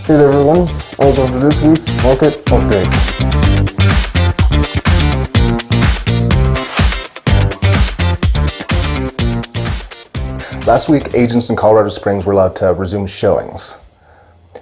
Hey there everyone, welcome to this week's Market Update. Last week, agents in Colorado Springs were allowed to resume showings.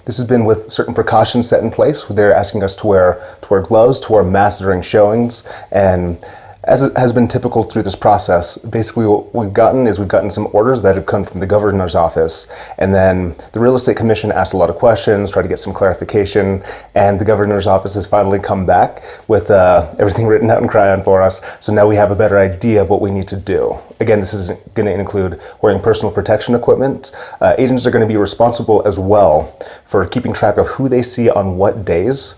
This has been with certain precautions set in place. They're asking us to wear gloves, to wear masks during showings, and as it has been typical through this process, basically what we've gotten some orders that have come from the governor's office, and then the real estate commission asked a lot of questions, tried to get some clarification, and the governor's office has finally come back with everything written out in crayon for us. So now we have a better idea of what we need to do. Again, this is going to include wearing personal protection equipment. Agents are going to be responsible as well for keeping track of who they see on what days,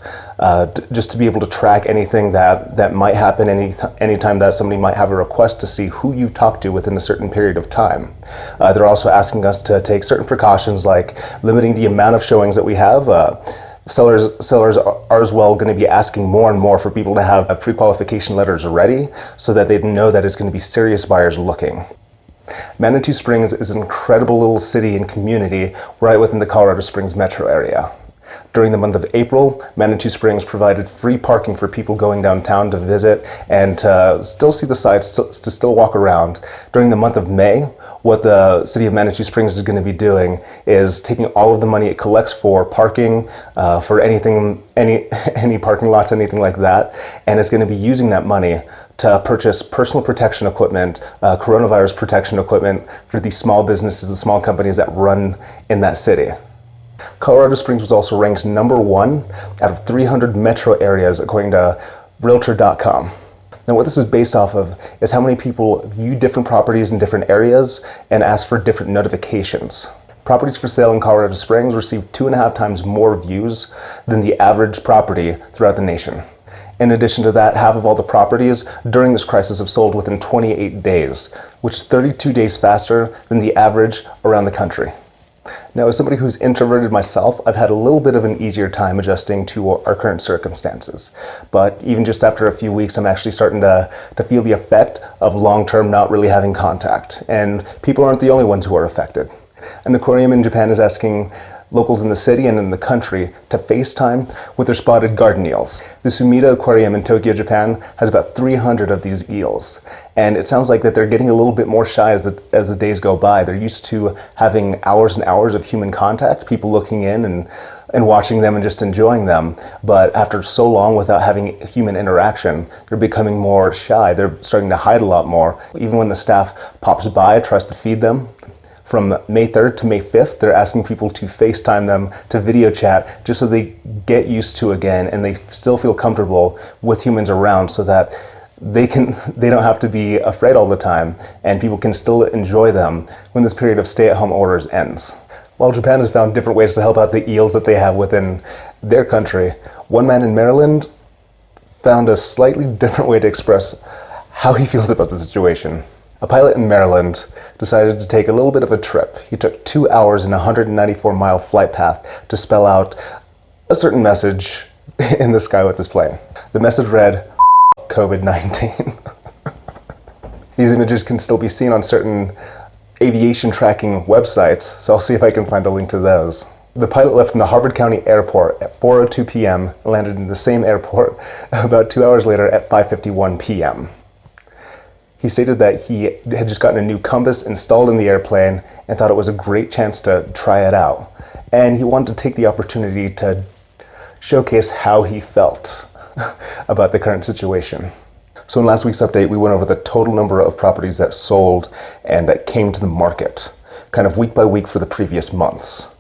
just to be able to track anything that might happen anytime that somebody might have a request to see who you talked to within a certain period of time. They're also asking us to take certain precautions like limiting the amount of showings that we have. Sellers are as well going to be asking more and more for people to have pre-qualification letters ready so that they know that it's going to be serious buyers looking. Manitou Springs is an incredible little city and community right within the Colorado Springs metro area. During the month of April, Manitou Springs provided free parking for people going downtown to visit and to still see the sights, to still walk around. During the month of May, what the city of Manitou Springs is going to be doing is taking all of the money it collects for parking, for anything, any parking lots, anything like that, and it's going to be using that money to purchase personal protection equipment, coronavirus protection equipment for the small businesses, the small companies that run in that city. Colorado Springs was also ranked number 1 out of 300 metro areas according to Realtor.com. Now what this is based off of is how many people view different properties in different areas and ask for different notifications. Properties for sale in Colorado Springs received 2.5 times more views than the average property throughout the nation. In addition to that, half of all the properties during this crisis have sold within 28 days, which is 32 days faster than the average around the country. Now, as somebody who's introverted myself, I've had a little bit of an easier time adjusting to our current circumstances. But even just after a few weeks, I'm actually starting to feel the effect of long-term not really having contact. And people aren't the only ones who are affected. An aquarium in Japan is asking locals in the city and in the country to FaceTime with their spotted garden eels. The Sumida Aquarium in Tokyo, Japan has about 300 of these eels. And it sounds like that they're getting a little bit more shy as the days go by. They're used to having hours and hours of human contact, people looking in and watching them and just enjoying them. But after so long without having human interaction, they're becoming more shy. They're starting to hide a lot more. Even when the staff pops by, tries to feed them, from May 3rd to May 5th, they're asking people to FaceTime them, to video chat, just so they get used to again and they still feel comfortable with humans around so that they don't have to be afraid all the time and people can still enjoy them when this period of stay-at-home orders ends. While Japan has found different ways to help out the eels that they have within their country, one man in Maryland found a slightly different way to express how he feels about the situation. A pilot in Maryland decided to take a little bit of a trip. He took 2 hours and a 194-mile flight path to spell out a certain message in the sky with his plane. The message read, COVID-19. These images can still be seen on certain aviation tracking websites, so I'll see if I can find a link to those. The pilot left from the Harford County Airport at 4:02 p.m. and landed in the same airport about 2 hours later at 5:51 p.m. He stated that he had just gotten a new compass installed in the airplane and thought it was a great chance to try it out. And he wanted to take the opportunity to showcase how he felt about the current situation. So in last week's update, we went over the total number of properties that sold and that came to the market, kind of week by week for the previous months.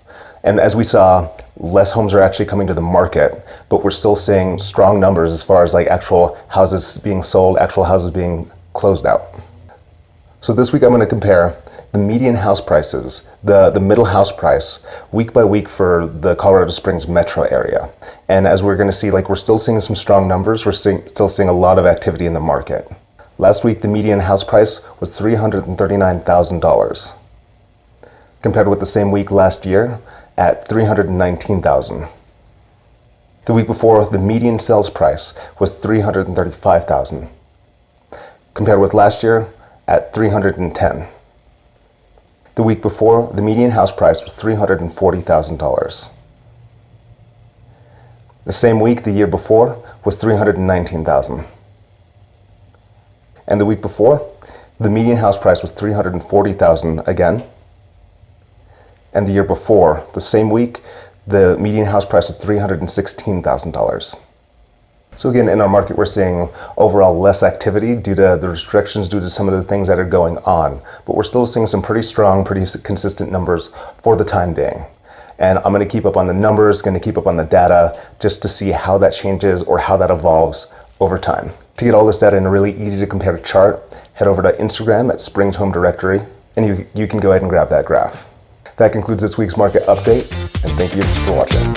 And as we saw, less homes are actually coming to the market, but we're still seeing strong numbers as far as like actual houses being sold, actual houses being closed out. So this week I'm going to compare the median house prices, the middle house price, week by week for the Colorado Springs metro area. And as we're going to see, like we're still seeing some strong numbers, we're still seeing a lot of activity in the market. Last week the median house price was $339,000, compared with the same week last year at $319,000. The week before, the median sales price was $335,000. Compared with last year at $310,000. The week before, the median house price was $340,000. The same week the year before was 319,000. And the week before, the median house price was 340,000 again. And the year before, the same week, the median house price was $316,000. So again, in our market, we're seeing overall less activity due to the restrictions, due to some of the things that are going on. But we're still seeing some pretty strong, pretty consistent numbers for the time being. And I'm going to keep up on the numbers, going to keep up on the data, just to see how that changes or how that evolves over time. To get all this data in a really easy to compare chart, head over to Instagram at Springs Home Directory, and you can go ahead and grab that graph. That concludes this week's market update, and thank you for watching.